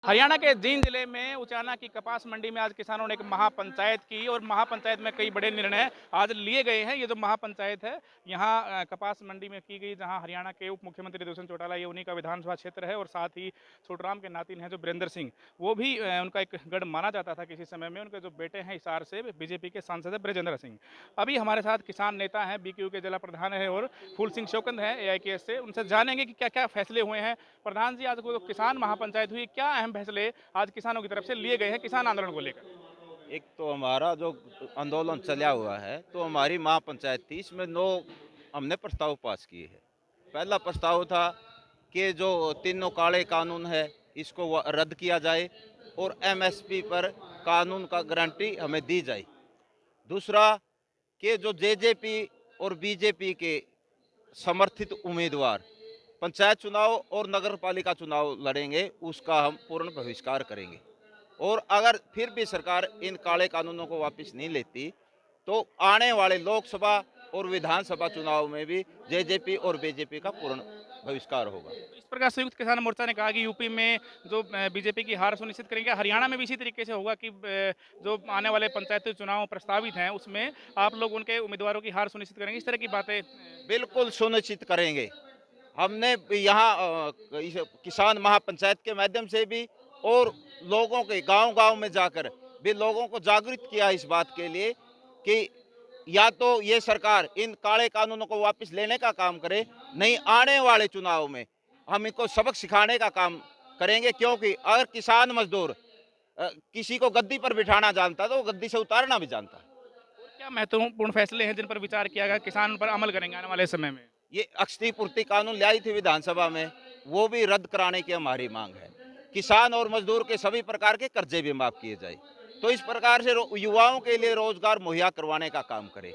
हरियाणा के जींद जिले में उचाना की कपास मंडी में आज किसानों ने एक महापंचायत की और महापंचायत में कई बड़े निर्णय आज लिए गए हैं। ये जो महापंचायत है यहाँ कपास मंडी में की गई, जहाँ हरियाणा के उप मुख्यमंत्री दुष्यंत चौटाला ये उन्हीं का विधानसभा क्षेत्र है और साथ ही छोटूराम के नातिन हैं जो वीरेंद्र सिंह, वो भी उनका एक गढ़ माना जाता था किसी समय में। उनके जो बेटे हैं हिसार से बीजेपी के सांसद है बृजेंद्र सिंह। अभी हमारे साथ किसान नेता हैं, बीकेयू के जिला प्रधान है और फूल सिंह शौकंद हैं एआईकेएस से। उनसे जानेंगे कि क्या क्या फैसले हुए हैं। प्रधान जी, आज को किसान महापंचायत हुई, क्या अहम फैसले आज किसानों की तरफ से लिए गए हैं किसान आंदोलन को लेकर? एक तो हमारा जो आंदोलन चला हुआ है तो हमारी महापंचायत थी, इसमें 9 हमने प्रस्ताव पास किए हैं। पहला प्रस्ताव था कि जो तीनों काले कानून है इसको रद्द किया जाए और एमएसपी पर कानून का गारंटी हमें दी जाए। दूसरा कि जो जेजेपी और बीजेपी के समर्थित उम्मीदवार पंचायत चुनाव और नगर पालिका चुनाव लड़ेंगे उसका हम पूर्ण बहिष्कार करेंगे। और अगर फिर भी सरकार इन काले कानूनों को वापस नहीं लेती तो आने वाले लोकसभा और विधानसभा चुनाव में भी जेजेपी और बीजेपी का पूर्ण बहिष्कार होगा। इस प्रकार संयुक्त किसान मोर्चा ने कहा कि यूपी में जो बीजेपी की हार सुनिश्चित करेंगे, हरियाणा में भी इसी तरीके से होगा कि जो आने वाले पंचायती चुनाव प्रस्तावित हैं उसमें आप लोग उनके उम्मीदवारों की हार सुनिश्चित करेंगे, इस तरह की बातें? बिल्कुल सुनिश्चित करेंगे। हमने यहाँ किसान महापंचायत के माध्यम से भी और लोगों के गांव-गांव में जाकर भी लोगों को जागृत किया इस बात के लिए कि या तो ये सरकार इन काले कानूनों को वापस लेने का काम करे, नहीं आने वाले चुनाव में हम इनको सबक सिखाने का काम करेंगे। क्योंकि अगर किसान मजदूर किसी को गद्दी पर बिठाना जानता तो वो गद्दी से उतारना भी जानता। क्या महत्वपूर्ण फैसले हैं जिन पर विचार किया गया, किसान उन पर अमल करेंगे आने वाले समय में? ये क्षतिपूर्ति कानून लाई थी विधानसभा में, वो भी रद्द कराने की हमारी मांग है। किसान और मजदूर के सभी प्रकार के कर्जे भी माफ किए जाए, तो इस प्रकार से युवाओं के लिए रोजगार मुहैया करवाने का काम करे।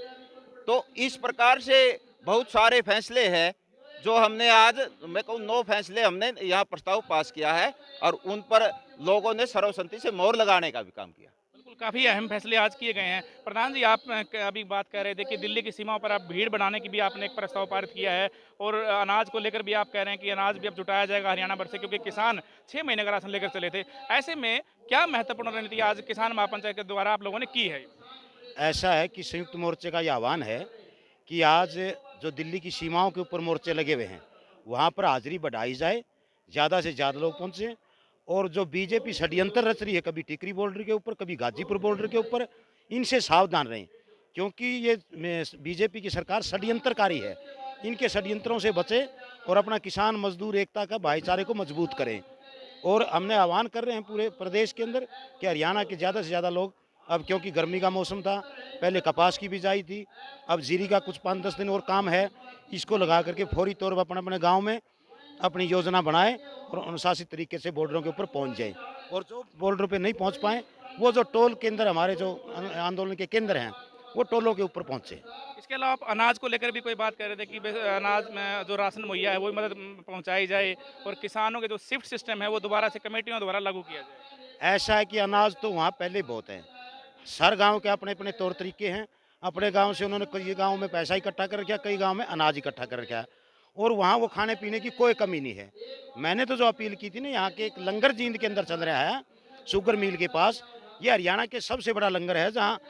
तो इस प्रकार से बहुत सारे फैसले हैं जो हमने आज, मैं कहूँ 9 फैसले हमने यहाँ प्रस्ताव पास किया है और उन पर लोगों ने सर्वसम्मति से मोहर लगाने का भी काम किया। बिल्कुल, काफ़ी अहम फैसले आज किए गए हैं। प्रधान जी, आप अभी बात कर रहे थे कि दिल्ली की सीमाओं पर आप भीड़ बढ़ाने की भी आपने एक प्रस्ताव पारित किया है और अनाज को लेकर भी आप कह रहे हैं कि अनाज भी अब जुटाया जाएगा हरियाणा भर से, क्योंकि किसान 6 महीने का राशन लेकर चले थे। ऐसे में क्या महत्वपूर्ण रणनीति आज किसान महापंचायत के द्वारा आप लोगों ने की है? ऐसा है कि संयुक्त मोर्चे का ये आह्वान है कि आज जो दिल्ली की सीमाओं के ऊपर मोर्चे लगे हुए हैं वहाँ पर हाजिरी बढ़ाई जाए, ज़्यादा से ज़्यादा लोग पहुँचे। और जो बीजेपी षड्यंत्र रच रही है, कभी टिकरी बॉर्डर के ऊपर, कभी गाजीपुर बॉर्डर के ऊपर, इनसे सावधान रहें, क्योंकि ये बीजेपी की सरकार षड्यंत्रकारी है। इनके षड्यंत्रों से बचें और अपना किसान मजदूर एकता का भाईचारे को मजबूत करें। और हमने आह्वान कर रहे हैं पूरे प्रदेश के अंदर कि हरियाणा के ज़्यादा से ज़्यादा लोग, अब क्योंकि गर्मी का मौसम था, पहले कपास की बिजाई थी, अब जीरी का कुछ 5-10 दिन और काम है, इसको लगा करके फौरी तौर पर अपने अपने गाँव में अपनी योजना बनाएं और अनुशासित तरीके से बॉर्डरों के ऊपर पहुंच जाएं। और जो बॉर्डर पे नहीं पहुंच पाए वो जो टोल केंद्र, हमारे जो आंदोलन के केंद्र हैं, वो टोलों के ऊपर पहुंचे। इसके अलावा आप अनाज को लेकर भी कोई बात कर रहे थे कि अनाज में जो राशन मुहैया है वो मदद पहुंचाई जाए और किसानों के जो शिफ्ट सिस्टम है वो दोबारा से कमेटियों द्वारा लागू किया जाए। ऐसा है कि अनाज तो वहाँ पहले बहुत है, हर गाँव के अपने अपने तौर तरीके हैं। अपने गाँव से उन्होंने कई गाँव में पैसा इकट्ठा कर रखा, कई गाँव में अनाज इकट्ठा कर रखा और वहाँ वो खाने पीने की कोई कमी नहीं है। मैंने तो जो अपील की थी ना, यहाँ के एक लंगर जींद के अंदर चल रहा है शुगर मिल के पास, ये हरियाणा के सबसे बड़ा लंगर है जहाँ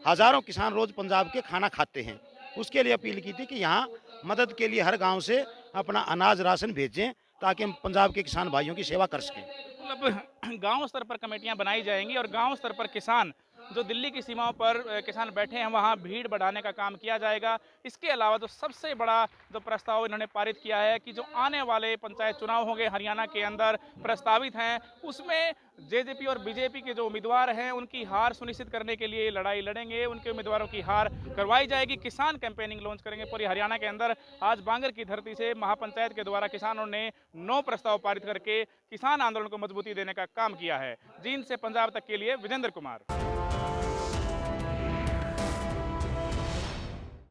हज़ारों किसान रोज पंजाब के खाना खाते हैं। उसके लिए अपील की थी कि यहाँ मदद के लिए हर गांव से अपना अनाज राशन भेजें ताकि हम पंजाब के किसान भाइयों की सेवा कर सकें। बिल्कुल, अब गांव स्तर पर कमेटियां बनाई जाएंगी और गांव स्तर पर किसान जो दिल्ली की सीमाओं पर किसान बैठे हैं वहां भीड़ बढ़ाने का काम किया जाएगा। इसके अलावा जो सबसे बड़ा जो प्रस्ताव इन्होंने पारित किया है कि जो आने वाले पंचायत चुनाव होंगे हरियाणा के अंदर प्रस्तावित हैं, उसमें जेजेपी और बीजेपी के जो उम्मीदवार हैं उनकी हार सुनिश्चित करने के लिए लड़ाई लड़ेंगे, उनके उम्मीदवारों की हार करवाई जाएगी। किसान कैंपेनिंग लॉन्च करेंगे पूरी हरियाणा के अंदर। आज बांगर की धरती से महापंचायत के द्वारा किसानों ने 9 प्रस्ताव पारित करके किसान आंदोलन को मजबूती देने का काम किया है। जींद से पंजाब तक के लिए विजेंद्र कुमार।